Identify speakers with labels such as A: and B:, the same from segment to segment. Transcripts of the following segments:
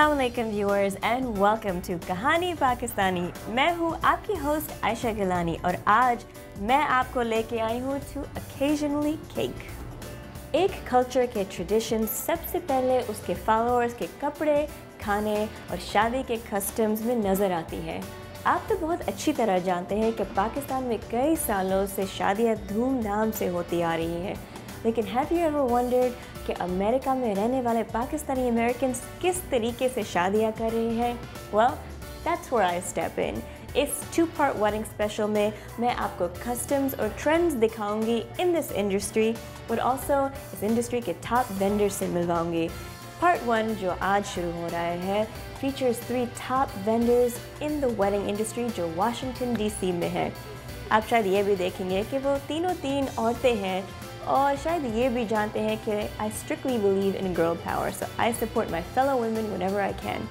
A: अस्सलाम वालेकुम viewers and welcome to कहानी पाकिस्तानी। मैं हूँ आपकी होस्ट आयशा गिलानी और आज मैं आपको लेके आई हूँ टू ओकेजनली केक। एक कल्चर के ट्रेडिशन सबसे पहले उसके फॉलोअर्स के कपड़े, खाने और शादी के कस्टम्स में नज़र आती है। आप तो बहुत अच्छी तरह जानते हैं कि पाकिस्तान में कई सालों से शादियाँ धूमधाम से होती आ रही हैं, लेकिन हैव यू एवर वंडर्ड कि अमेरिका में रहने वाले पाकिस्तानी अमेरिकन्स किस तरीके से शादियाँ कर रहे हैं? Well, that's where I step in. इस 2-part wedding special में मैं आपको कस्टम्स और ट्रेंड्स दिखाऊंगी इन दिस इंडस्ट्री और ऑल्सो इस इंडस्ट्री के टॉप वेंडर्स से मिलवाऊंगी। Part 1 जो आज शुरू हो रहा है features 3 top vendors in the wedding industry जो वाशिंगटन DC में है। आप शायद ये भी देखेंगे कि वो तीनों तीन औरतें हैं और शायद ये भी जानते हैं कि I strictly believe in girl power, so I support my fellow women whenever I can.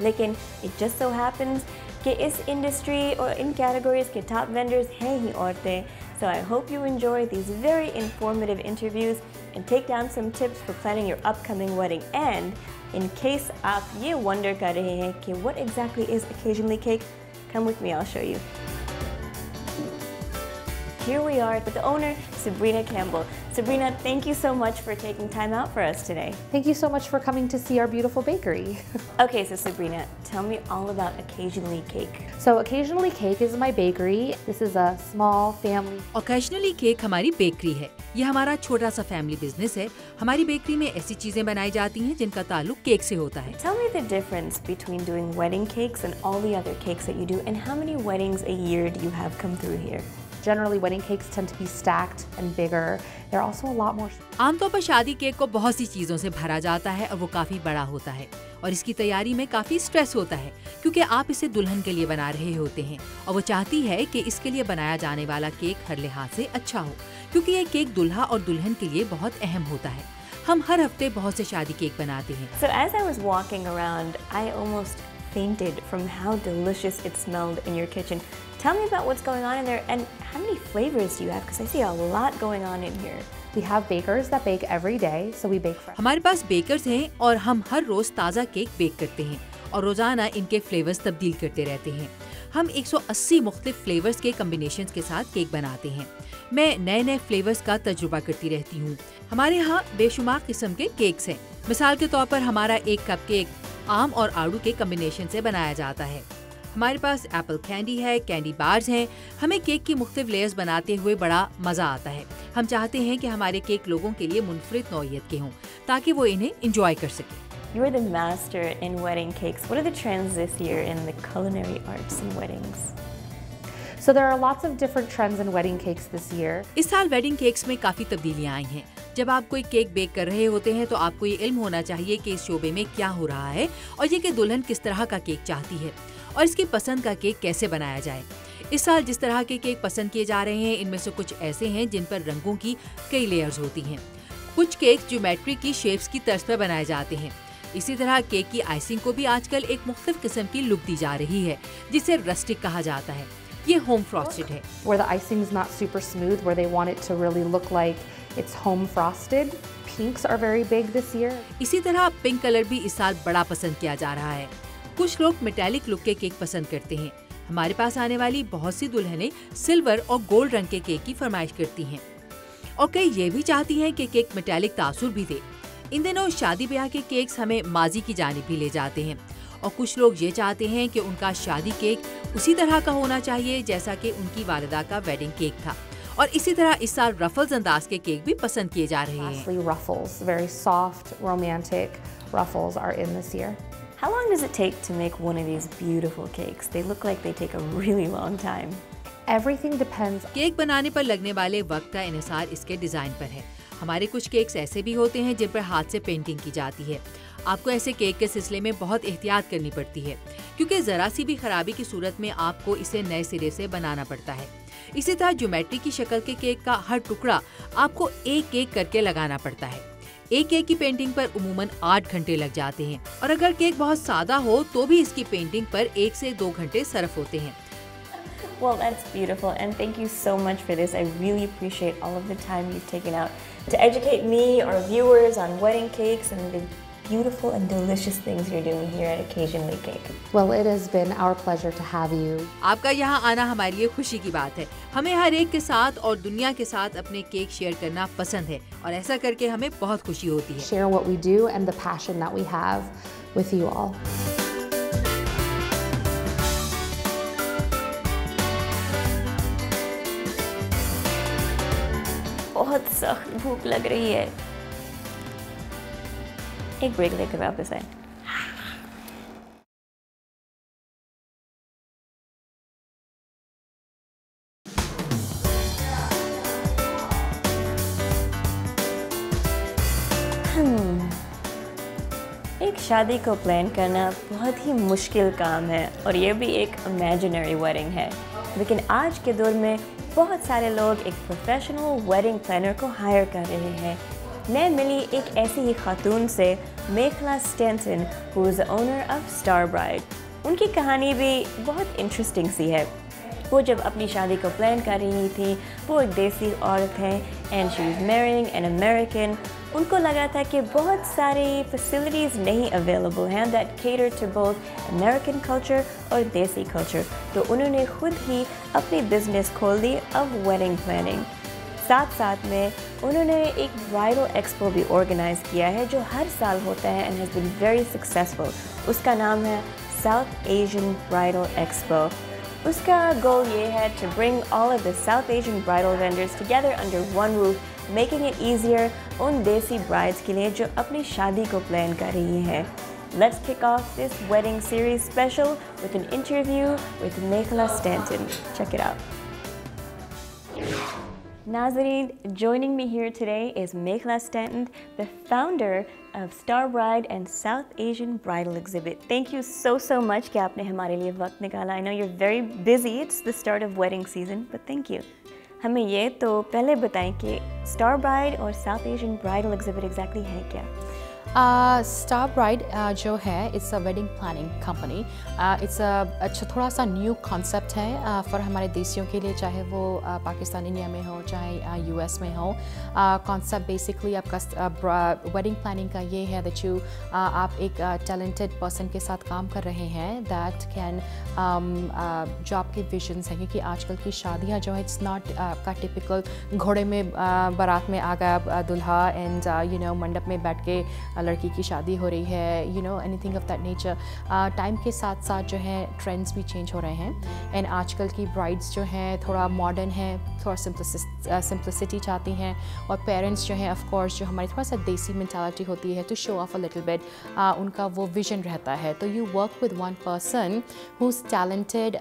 A: लेकिन it just so happens कि इस इंडस्ट्री और इन कैटेगरीज के टॉप वेंडर्स हैं ही औरतें. So I hope you enjoy these very informative interviews and take down some tips for planning your upcoming wedding. And in case आप ये wonder कर रहे हैं कि what exactly is occasionally cake, come with me, I'll show you. Here we are with the owner, Sabrina Campbell. Sabrina, thank you so much for taking time out for us today.
B: Thank you so much for coming to see our beautiful bakery.
A: Okay, so Sabrina, tell me all about Occasionally Cake.
B: So Occasionally Cake is my bakery. This is a small family.
C: Occasionally Cake हमारी bakery है। ये हमारा छोटा सा family business है। हमारी bakery में ऐसी चीजें बनाई जाती हैं जिनका ताल्लुक केक से होता है।
A: Tell me the difference between doing wedding cakes and all the other cakes that you do, and how many weddings a year do you have come through here?
B: Generally, wedding cakes tend to be stacked and bigger. They're also a lot more.
C: आमतौर पर शादी cake को बहुत सी चीजों से भरा जाता है और वो काफी बड़ा होता है और इसकी तैयारी में काफी स्ट्रेस होता है क्योंकि आप इसे दुल्हन के लिए बना रहे होते हैं और वो चाहती है कि इसके लिए बनाया जाने वाला केक हर लिहाज से अच्छा हो क्योंकि ये केक दुल्हा और दुल्हन के लिए बहुत अहम होता है। हम हर हफ्ते बहुत से शादी केक बनाते हैं।
A: So as I was walking around, I almost fainted from how delicious it smelled in your kitchen. Tell me about what's going on in there and how many flavors do you have? Because I see a lot going on in here.
B: We have bakers that bake every day, so we bake fresh.
C: हमारे पास bakers हैं और हम हर रोज ताज़ा cake bake करते हैं और रोजाना इनके फ्लेवर्स तब्दील करते रहते हैं। हम 180 मुख्तलिफ फ्लेवर्स के कॉम्बिनेशंस के साथ केक बनाते हैं। मैं नए नए फ्लेवर्स का तजुर्बा करती रहती हूँ। हमारे यहाँ बेशुमार किस्म के केक्स हैं। मिसाल के तौर पर हमारा एक कप केक आम और आड़ू के कॉम्बिनेशन से बनाया जाता है। हमारे पास एप्पल कैंडी है, कैंडी बार्स हैं। हमें केक की मुख्तलिफ लेयर्स बनाते हुए बड़ा मजा आता है। हम चाहते हैं कि हमारे केक लोगों के लिए मुनफरिद नौइयत के हों ताकि वो इन्हें एंजॉय कर सकें।
A: You are the master in wedding cakes. What are the trends this year in the culinary arts and weddings?
B: So there are lots of different trends in wedding cakes this year.
C: इस साल wedding cakes में काफी तब्दीलियां आई हैं। जब आप कोई cake bake कर रहे होते हैं तो आपको ये इल्म होना चाहिए कि इस शोबे में क्या हो रहा है और ये कि दुल्हन किस तरह का केक चाहती है और इसकी पसंद का केक कैसे बनाया जाए। इस साल जिस तरह के केक पसंद किए जा रहे हैं इनमें से कुछ ऐसे हैं जिन पर रंगों की कई लेयर्स होती हैं। कुछ केक ज्योमेट्री की शेप्स की तर्ज पर बनाए जाते हैं। इसी तरह केक की आइसिंग को भी आजकल एक मुख्तलिफ किस्म की लुक दी जा रही है जिसे रस्टिक कहा जाता है। ये होम फ्रॉस्टेड है।
B: Where the icing is not super smooth, where they want it to really look like it's home frosted. Pinks are very big this year.
C: इसी तरह पिंक कलर भी इस साल बड़ा पसंद किया जा रहा है। कुछ लोग मेटालिक लुक के केक पसंद करते हैं। हमारे पास आने वाली बहुत सी दुल्हनें सिल्वर और गोल्ड रंग के केक की फरमाइश करती हैं और कई ये भी चाहती हैं कि केक मेटालिक तासुर भी दे। इन दिनों शादी ब्याह के केक्स हमें माजी की जानिब भी ले जाते हैं और कुछ लोग ये चाहते हैं कि उनका शादी केक उसी तरह का होना चाहिए जैसा कि उनकी वालिदा का वेडिंग केक था और इसी तरह इस साल रफल्स अंदाज के केक भी पसंद किए जा रहे हैं।
B: Lastly, ruffles, very soft, romantic ruffles are in this year.
A: How long does it take to make one of these beautiful cakes? They look like they take a really long time.
B: Everything depends.
C: Cake बनाने पर लगने वाले वक्त का इन्हिसार इसके design पर है। हमारे कुछ केक्स ऐसे भी होते हैं जिन पर हाथ से पेंटिंग की जाती है। आपको ऐसे केक के सिलसिले में बहुत एहतियात करनी पड़ती है क्योंकि जरा सी भी खराबी की सूरत में आपको इसे नए सिरे से बनाना पड़ता है। इसी तरह ज्योमेट्री की शक्ल के केक का हर टुकड़ा आपको एक एक करके लगाना पड़ता है। एक केक की पेंटिंग पर उमूमन 8 घंटे लग जाते हैं और अगर केक बहुत सादा हो तो भी इसकी पेंटिंग पर 1 से 2 घंटे सर्फ होते हैं।
A: Well, that's beautiful, and thank you so much for this. I really appreciate all of the time you've taken out to educate me, our viewers, on wedding cakes and the beautiful and delicious things you're doing here at Occasionally Cake.
B: Well, it has been our pleasure to have you.
C: आपका यहाँ आना हमारे लिए खुशी की बात है। हमें हर एक के साथ और दुनिया के साथ अपने केक शेयर करना पसंद है और ऐसा करके हमें बहुत खुशी होती है।
B: Share what we do and the passion that we have with you all.
A: बहुत सख्त भूख लग रही है। एक ब्रेक लेकर वापस आए। एक शादी को प्लान करना बहुत ही मुश्किल काम है और ये भी एक इमेजिनरी वेडिंग है, लेकिन आज के दौर में बहुत सारे लोग एक प्रोफेशनल वेडिंग प्लानर को हायर कर रहे हैं। मैं मिली एक ऐसी ही खातून से, Mekhala Stanton, who is the owner of Star Bride. उनकी कहानी भी बहुत इंटरेस्टिंग सी है। वो जब अपनी शादी को प्लान कर रही थी, वो एक देसी औरत है and she is marrying an American. उनको लगा था कि बहुत सारी फैसिलिटीज़ नहीं अवेलेबल हैं that cater to both American culture और देसी कल्चर, तो उन्होंने खुद ही अपनी बिजनेस खोल दी ऑफ वेडिंग प्लानिंग। साथ साथ में उन्होंने एक ब्राइडल एक्सपो भी ऑर्गेनाइज किया है जो हर साल होता है and has been very successful. उसका नाम है साउथ एशियन ब्राइडल एक्सपो। उसका गोल ये है to bring all of the South Asian bridal vendors together under one roof, making it easier उन देसी brides के लिए जो अपनी शादी को प्लान कर रही हैं। Let's kick off this wedding series special with an interview with Mekhla Stanton. Check it out. Nazareen, joining me here today is Mekhla Stanton, the founder of Star Bride and South Asian Bridal Exhibit. Thank you so much कि आपने हमारे लिए वक्त निकाला. I know you're very busy. It's the start of wedding season, but thank you. हमें ये तो पहले बताएं कि Star Bride और South Asian Bridal Exhibit exactly है क्या?
D: Star Bride जो है it's a wedding planning company. It's अच्छा थोड़ा सा न्यू कॉन्सेप्ट है फॉर हमारे देशियों के लिए, चाहे वो पाकिस्तान इंडिया में हो चाहे यूएस में हो। कॉन्सेप्ट बेसिकली आपका वेडिंग प्लानिंग का ये है दैट यू आप एक टैलेंटेड पर्सन के साथ काम कर रहे हैं दैट कैन जो आपके विजन्स हैं, क्योंकि आजकल की शादियाँ जो है इट्स नॉट आपका टिपिकल घोड़े में बारात में आ गया दूल्हा एंड यू नो मंडप में बैठ के लड़की की शादी हो रही है, you know anything of that nature. Time के साथ साथ जो है ट्रेंड्स भी चेंज हो रहे हैं एंड आजकल की ब्राइड्स जो हैं थोड़ा मॉडर्न है, थोड़ा सिंप्लिसिटी चाहती हैं, और पेरेंट्स जो हैं ऑफ कोर्स जो हमारी थोड़ा सा देसी मेंटालिटी होती है to show off a little bit, उनका वो विजन रहता है। तो you work with one person who is talented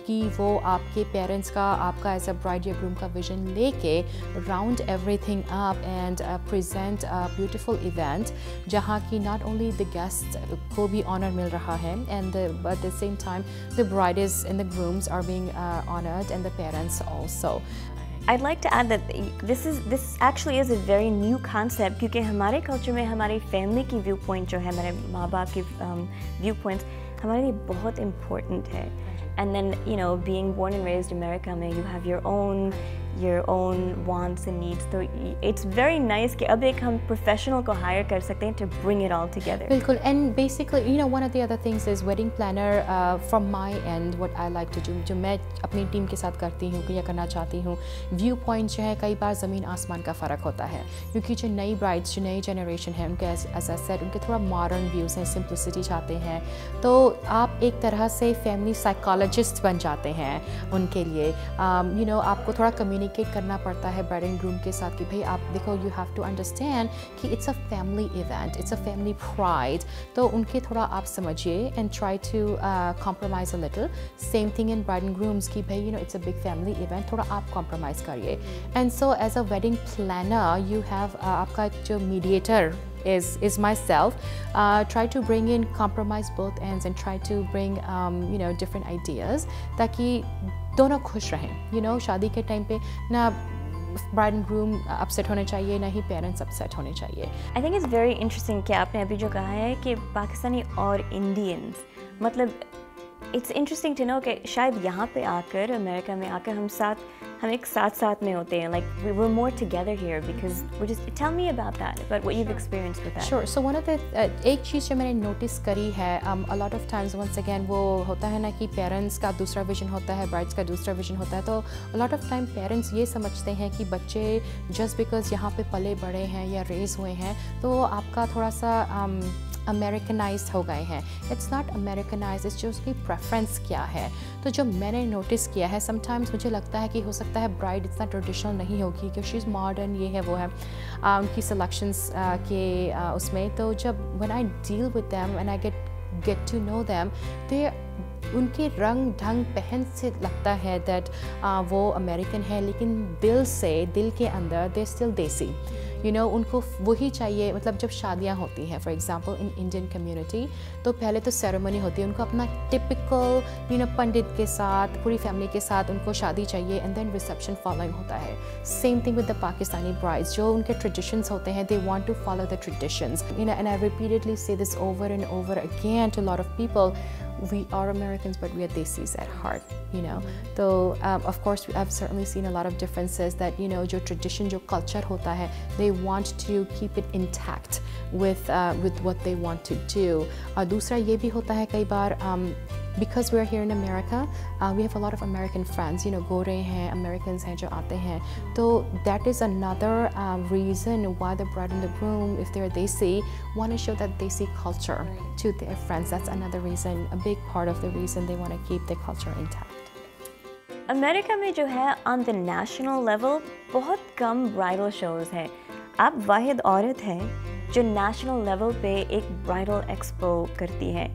D: कि वो आपके पेरेंट्स का आपका एज अ ब्राइड या ग्रूम का विजन लेके round everything up and present a beautiful event जहाँ की नॉट ओनली द गेस्ट को भी ऑनर मिल रहा है and at the same time the brides and the grooms are being honored and the parents also.
A: I'd like to add that this actually is a very new concept क्योंकि हमारे culture में हमारी family की view point जो है, हमारे माँ बाप की व्यू पॉइंट्स हमारे लिए बहुत इम्पोर्टेंट है। And then you know, being born and raised America में you have your own wants and needs, so it's very nice कि अब एक हम professional को hire कर सकते हैं to bring it all together.
D: बिल्कुल, and basically you know one of the other things is wedding planner from my end what I like to do, जो मैं अपनी टीम के साथ करती हूँ या करना चाहती हूँ, व्यू पॉइंट जो है कई बार ज़मीन आसमान का फ़र्क होता है, क्योंकि जो नई ब्राइड्स जो नई जनरेशन है उनके एज आई सेड उनके थोड़ा मॉडर्न व्यूज़ हैं, सिंप्लिसिटी चाहते हैं, तो आप एक तरह से फैमिली साइकोलॉजिस्ट बन जाते हैं उनके लिए। यू नो आपको थोड़ा कम्युनिकेट करना पड़ता है ब्राइड एंड ग्रूम के साथ कि भाई आप देखो यू हैव टू अंडरस्टैंड कि it's a family event, it's a family pride, तो उनके थोड़ा आप समझिए and try to compromise a little. Same thing in bride and grooms की भाई you know it's a big family event, थोड़ा आप कॉम्प्रोमाइज़ करिए। And so as a wedding planner you have आपका जो mediator is myself, try to bring in compromise both ends and try to bring you know different ideas ताकि दोनों खुश रहें। you know शादी के टाइम पे ना ब्राइड एंड ग्रूम अपसेट होने चाहिए ना ही पेरेंट्स अपसेट होने चाहिए।
A: I think it's very interesting कि आपने अभी जो कहा है कि पाकिस्तानी और इंडियंस, मतलब इट्स इंटरेस्टिंग टू नो कि शायद यहाँ पे आकर अमेरिका में आकर हम साथ हम एक साथ में होते हैं, like we're more together here because we're just, tell me about that, about what you've experienced with that.
D: Sure. So one of the एक चीज़ जो मैंने नोटिस करी है, a lot of times once again वो होता है ना कि पेरेंट्स का दूसरा विजन होता है, ब्राइड्स का दूसरा विजन होता है, तो a lot of time parents ये समझते हैं कि बच्चे just because यहाँ पे पले बड़े हैं या रेज हुए हैं तो आपका थोड़ा सा अमेरिकनाइज्ड हो गए हैं. इट्स नॉट अमेरिकनाइज्ड, इट्स जो उसकी प्रेफरेंस क्या है. तो जो मैंने नोटिस किया है, समटाइम्स मुझे लगता है कि हो सकता है ब्राइड इतना ट्रेडिशनल नहीं होगी क्योंकि शी इज़ मॉडर्न, ये है वो है उनकी सिलेक्शंस के उसमें. तो जब when I deal with them and I get to know them, they उनके रंग ढंग पहन से लगता है दैट वो अमेरिकन है, लेकिन दिल के अंदर दे स्टिल देसी. यू नो, उनको वही चाहिए. मतलब जब शादियाँ होती हैं for example in Indian community, तो पहले तो सेरेमनी होती है, उनको अपना टिपिकल पंडित के साथ पूरी फैमिली के साथ उनको शादी चाहिए एंड देन रिसेप्शन फॉलोइंग होता है. Same thing with the Pakistani brides, जो उनके ट्रेडिशंस होते हैं, they want to follow the traditions. And I repeatedly say this over and over again to lot of people. We are Americans, but we are Desis at heart, you know. So, of course, I've certainly seen a lot of differences that, you know, जो tradition, जो culture होता है, they want to keep it intact with what they want to do. और दूसरा ये भी होता है कई बार, because we're here in America, we have a lot of American friends, you know, गोरे हैं, Americans हैं जो आते हैं. तो that is another reason why the bride and the groom, if they're Desi, want to show that Desi culture to their friends. That's another reason, a big part of the reason they want to keep their culture intact.
A: America में जो है on the national level बहुत कम bridal shows हैं. आप वाहिद औरत हैं जो national level पे एक bridal expo करती हैं.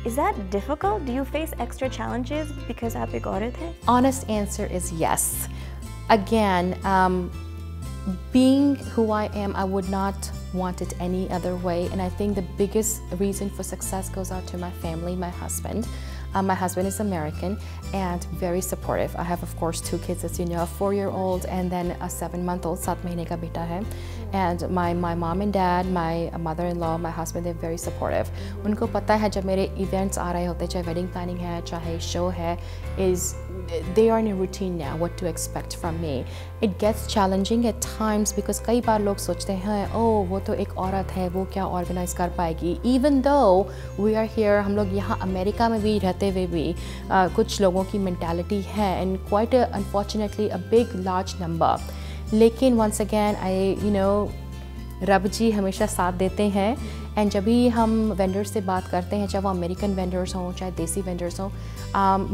A: Is that difficult? Do you face extra challenges because आप एक औरत हैं?
D: Honest answer is yes. Again, being who I am, I would not want it any other way. And I think the biggest reason for success goes out to my family, my husband. My husband is American and very supportive. I have, of course, 2 kids, as you know, a 4-year-old and then a 7-month-old, 7 महीने का बेटा है. And my mom and dad, my mother-in-law, my husband, they're very supportive. उनको पता है जब मेरे events आ रहे होते हैं, चाहे wedding planning है, चाहे show है, they are in a routine now, what to expect from me. It gets challenging at times because कई बार लोग सोचते हैं, oh, वो तो एक औरत है, वो क्या organize कर पाएगी. Even though we are here, हम लोग यहाँ अमेरिका में भी रहते हुए भी कुछ लोगों की mentality है and quite unfortunately a big large number. लेकिन once again, रब जी हमेशा साथ देते हैं. एंड जब भी हम वेंडर्स से बात करते हैं, चाहे वो अमेरिकन वेंडर्स हों चाहे देसी वेंडर्स हों,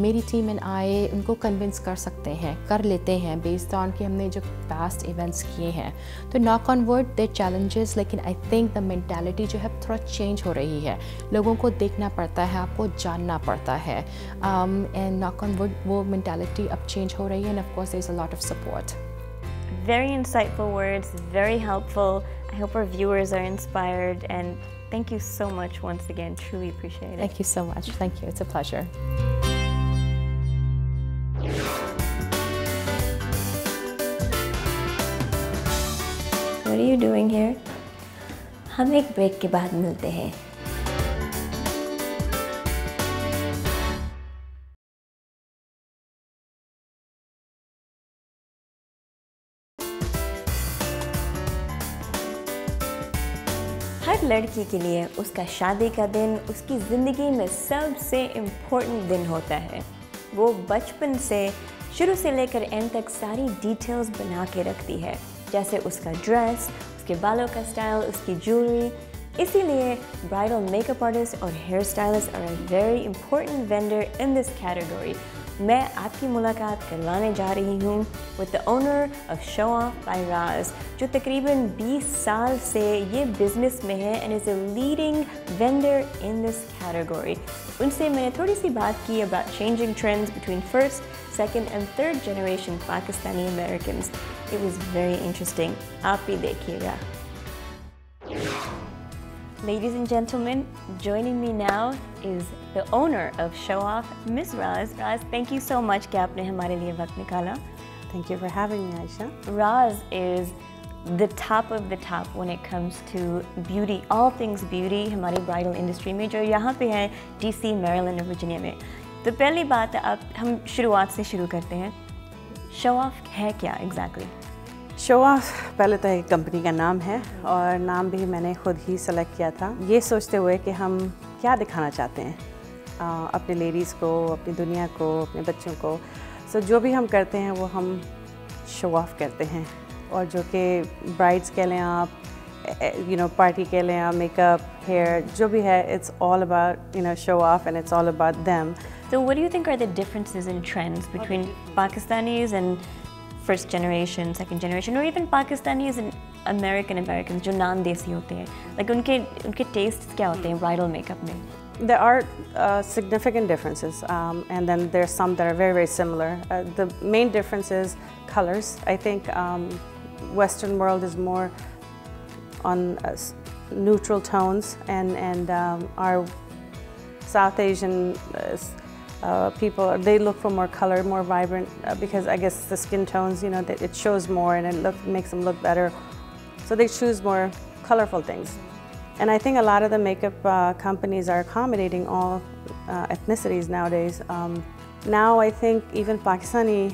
D: मेरी टीम एंड आई उनको कन्विंस कर लेते हैं बेस्ड ऑन कि हमने जो पास्ट इवेंट्स किए हैं. तो knock on would they challenges, लेकिन आई थिंक द मेंटालिटी जो है थोड़ा चेंज हो रही है. लोगों को देखना पड़ता है, आपको जानना पड़ता है, एंड नॉक ऑन वुड वो मेंटालिटी अब चेंज हो रही है. And of course there is a lot of support.
A: Very insightful words, very helpful. I hope our viewers are inspired, and thank you so much once again. Truly appreciate it.
D: Thank you so much. Thank you. It's a pleasure.
A: What are you doing here? हम एक break के बाद मिलते हैं. हर लड़की के लिए उसका शादी का दिन उसकी ज़िंदगी में सबसे इम्पोर्टेंट दिन होता है. वो बचपन से शुरू से लेकर एंड तक सारी डिटेल्स बना के रखती है, जैसे उसका ड्रेस, उसके बालों का स्टाइल, उसकी ज्वेलरी. इसीलिए ब्राइडल मेकअप आर्टिस्ट और hair stylist are a very important vendor in this category. मैं आपकी मुलाकात करवाने जा रही हूँ with the owner of Show Off By Raj, जो तकरीबन 20 साल से ये बिज़नेस में है and is a leading vendor in this category. उनसे मैंने थोड़ी सी बात की about changing trends between first, second and third generation Pakistani Americans. It was very interesting. आप भी देखिएगा. Ladies and gentlemen, joining me now is the owner of Show Off, Miss Raz. Raz, thank you so much कि आपने हमारे लिए वक्त निकाला.
E: Thank you for having me, Aisha.
A: Raz is the top of the top when it comes to beauty, all things beauty हमारी bridal industry में, जो यहाँ पे है DC, Maryland और Virginia में. तो पहली बात आप हम शुरुआत से शुरू करते हैं. शो ऑफ है क्या एग्जैक्टली?
E: शो ऑफ पहले तो एक कंपनी का नाम है और नाम भी मैंने खुद ही सेलेक्ट किया था, ये सोचते हुए कि हम क्या दिखाना चाहते हैं अपने लेडीज़ को, अपनी दुनिया को, अपने बच्चों को। सो जो भी हम करते हैं वो हम शो ऑफ करते हैं, और जो कि ब्राइड्स कह लें आप, पार्टी कह लें आप, मेकअप, हेयर, जो भी है, it's all about show off and it's all about them.
A: So what do you think are the differences in trends between Pakistanis and first generation, second generation, or even Pakistanis and Americans जो नान देसी होते हैं? Like उनके tastes क्या होते हैं bridal makeup में?
E: There are significant differences, and then there's some that are very, very similar. The main difference is colors. I think Western world is more on neutral tones, and our South Asian people, they look for more color, more vibrant, because I guess the skin tones, it shows more and it makes them look better. So they choose more colorful things. And I think a lot of the makeup companies are accommodating all ethnicities nowadays. Now I think even Pakistani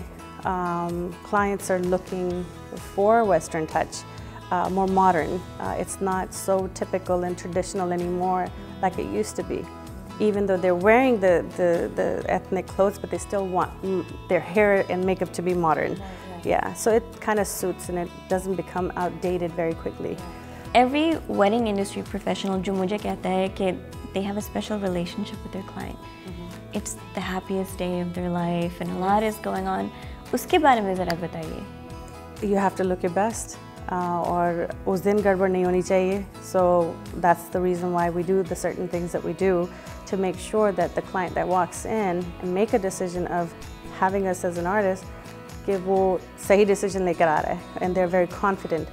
E: clients are looking for Western touch, more modern. It's not so typical and traditional anymore like it used to be. Even though they're wearing the ethnic clothes, but they still want their hair and makeup to be modern. Yeah, so it kind of suits and it doesn't become outdated very quickly.
A: Every wedding industry professional जो मुझे कहता है कि they have a special relationship with their client. It's the happiest day of their life and a lot is going on. उसके बारे में ज़रा बताइए.
E: You have to look your best. और उस दिन गड़बड़ नहीं होनी चाहिए. So that's the reason why we do the certain things that we do, to make sure that the client that walks in and make a decision of having us as an artist, कि वो सही decision लेकर आ रहा है, and they're very confident.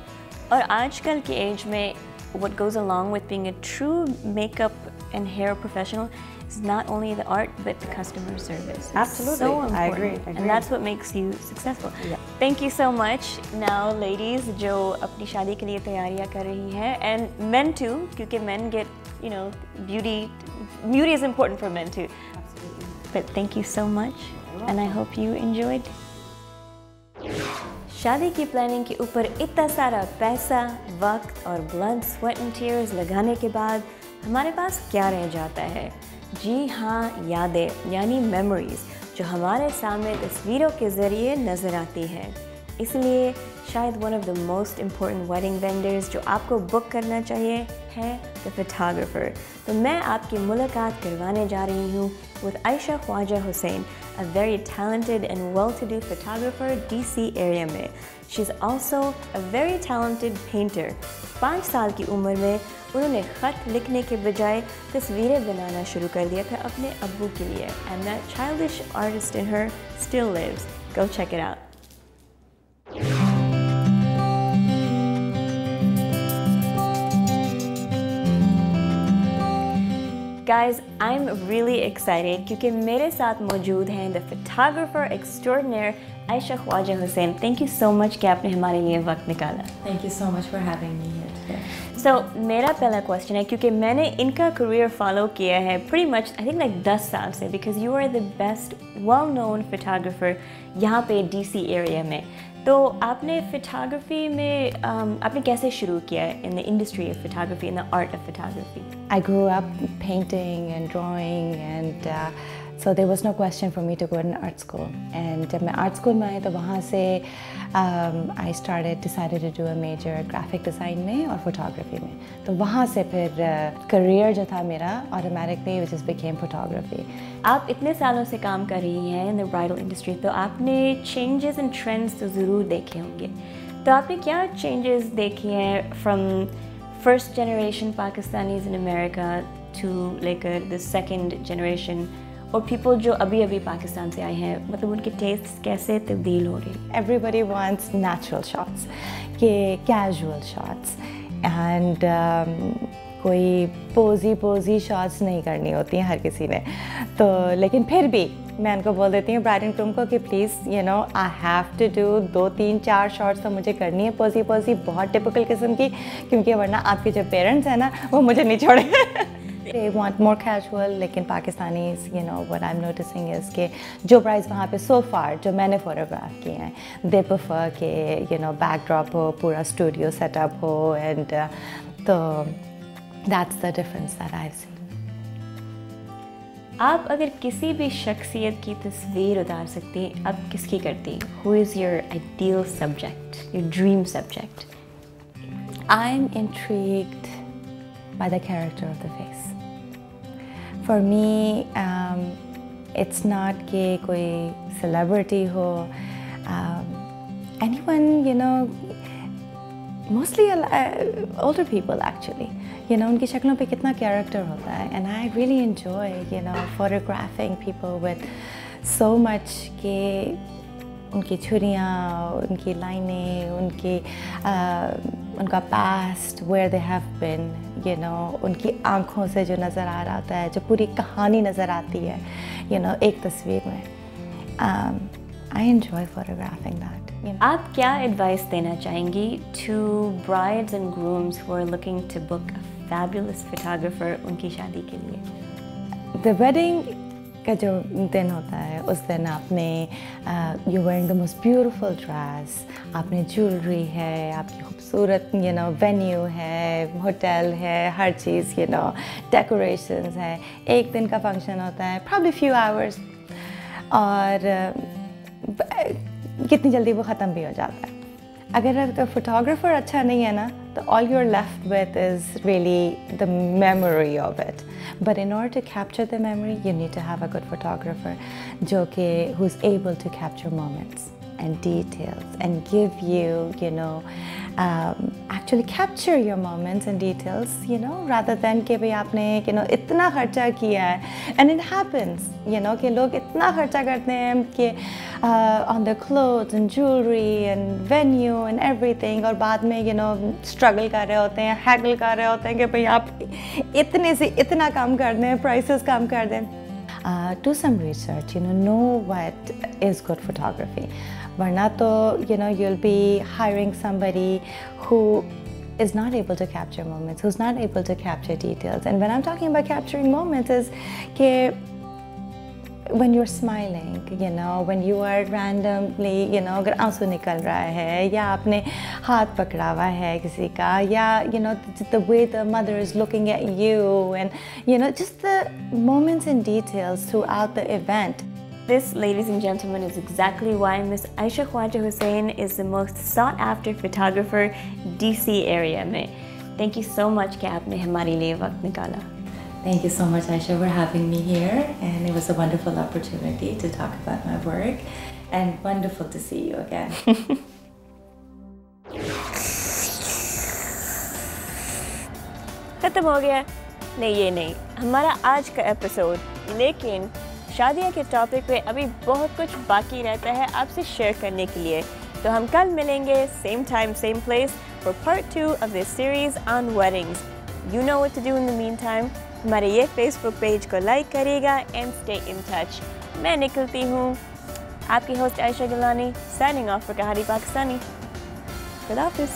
A: और आजकल के as में what goes along with being a true makeup and hair professional is not only the art but the customer service. It's
E: Absolutely,
A: so important.
E: I agree.
A: And that's what makes you successful.
E: Yeah.
A: Thank you so much. Now ladies जो अपनी शादी के लिए तैयारियां कर रही हैं, and men too, क्योंकि men get beauty is important for men too.
E: Absolutely.
A: But thank you so much, and I hope you enjoyed. शादी की प्लानिंग के ऊपर इतना सारा पैसा, वक्त और ब्लड, स्वेट एंड टीयर्स लगाने के बाद हमारे पास क्या रह जाता है? जी हाँ, यादें यानी मेमोरीज, जो हमारे सामने तस्वीरों के ज़रिए नज़र आती हैं। इसलिए शायद one of the most important wedding vendors जो आपको बुक करना चाहिए है द फोटोग्राफर। तो मैं आपकी मुलाकात करवाने जा रही हूँ with Aisha Khwaja Hussain, a very talented and well-to-do photographer DC area में. She's also a very talented painter. 5 साल की उम्र में उन्होंने ख़त लिखने के बजाय तस्वीरें बनाना शुरू कर दिया था अपने अब्बू के लिए, and that childish artist in her still lives. Go check it out. Guys, I'm really excited क्योंकि मेरे साथ मौजूद हैं the photographer extraordinaire Ayesha Khwaja Hussain. Thank you so much कि आपने हमारे लिए वक्त निकाला.
F: Thank you so much for having me here today.
A: So मेरा पहला क्वेश्चन है, क्योंकि मैंने इनका करियर फॉलो किया है pretty much I think like 10 साल से, because you are the best well known photographer यहाँ पे DC area में. तो आपने फोटोग्राफी में आपने कैसे शुरू किया in the industry of photography, in the art of photography?
F: I grew up painting and drawing, and so there was no question for me to go to an art school. And जब मैं art school में आई तो वहाँ से I decided to do a major graphic design में और photography में. तो वहाँ से फिर career जो था मेरा automatically it just became photography.
A: आप इतने सालों से काम कर रही हैं in the bridal industry, तो आपने changes and trends तो ज़रूर देखे होंगे. तो आपने क्या changes देखे हैं from first generation Pakistanis in America to लेकर the second generation और people जो अभी पाकिस्तान से आए हैं, मतलब उनके tastes कैसे तब्दील हो रहे हैं?
F: Everybody wants natural shots, के casual shots, and कोई पोजी shots नहीं करनी होती हैं हर किसी ने. तो लेकिन फिर भी मैं उनको बोल देती हूँ ब्राइड एंड ग्रूम को कि please I have to do 2, 3, 4 shots तो मुझे करनी है पोजी बहुत टिपिकल किस्म की, क्योंकि वरना आपके जो पेरेंट्स हैं ना वो मुझे नहीं छोड़ेंगे. They want more casual, लेकिन Pakistanis, you know, what I'm noticing is कि जो brides वहाँ पे so far जो मैंने photograph किए हैं, they prefer कि you know backdrop हो, पूरा studio setup हो, and तो that's the difference that I've seen.
A: आप अगर किसी भी शख्सियत की तस्वीर उतार सकती हैं, आप किसकी करती? Who is your ideal subject, your dream subject?
F: I'm intrigued by the character of the face. For me, it's not कि कोई celebrity हो, anyone, you know, mostly older people actually. You know, उनकी शक्लों पे कितना character होता है, and I really enjoy, you know, photographing people with so much कि उनकी छुरियाँ, उनकी लाइनें, उनका past, where they have been, you know, उनकी आँखों से जो नज़र आ रहा होता है, जो पूरी कहानी नज़र आती है, you know, एक तस्वीर में. I enjoy photographing that. You know.
A: आप क्या एडवाइस देना चाहेंगी to brides and grooms who are looking to book a fabulous photographer उनकी शादी के लिए?
F: The wedding का जो दिन होता है, उस दिन आपने you're wearing the most beautiful dress, आपने jewelry है, आपकी खूबसूरत you know venue है, hotel है, हर चीज़ you know decorations है. एक दिन का function होता है, probably few hours, और कितनी जल्दी वो ख़त्म भी हो जाता है. अगर photographer अच्छा नहीं है ना, तो all you're left with is really the memory of it. But in order to capture the memory, you need to have a good photographer who's able to capture moments and details and give you, you know, actually capture your moments and details, you know, rather than कि भाई आपने, you know, इतना खर्चा किया है, and it happens, you know, कि लोग इतना खर्चा करते हैं कि on the clothes and jewelry and venue and everything, और बाद में, you know, struggle कर रहे होते हैं, haggle कर रहे होते हैं कि भाई आप इतने से इतना कम कर दें, prices कम कर दें. Do some research, you know what is good photography. Varna to, you know, you'll be hiring somebody who is not able to capture moments, who's not able to capture details. And when I'm talking about capturing moments is कि when you're smiling, you know, when you are randomly, you know, अगर आंसू निकल रहा है, या आपने हाथ पकड़ा हुआ है किसी का, या, you know, the way the mother is looking at you, and, you know, just the moments and details throughout the event.
A: This, ladies and gentlemen, is exactly why Miss Aisha Khwaja Hussain is the most sought after photographer DC area में. Thank you so much कि आपने हमारे लिए वक्त निकाला.
F: Thank you so much, Aisha, for having me here, and it was a wonderful opportunity to talk about my work, and wonderful to see you again.
A: खत्म हो गया? नहीं, ये नहीं, हमारा आज का एपिसोड. लेकिन शादियों के टॉपिक पे अभी बहुत कुछ बाकी रहता है आपसे शेयर करने के लिए. तो हम कल मिलेंगे, same time, same place, for part 2 of this series on weddings. You know what to do in the meantime. हमारे ये Facebook पेज को लाइक करिएगा and stay in touch. मैं निकलती हूँ. आपकी host Ayesha Gilani, signing off for कहानी पाकिस्तानी. खुदा हाफिज़.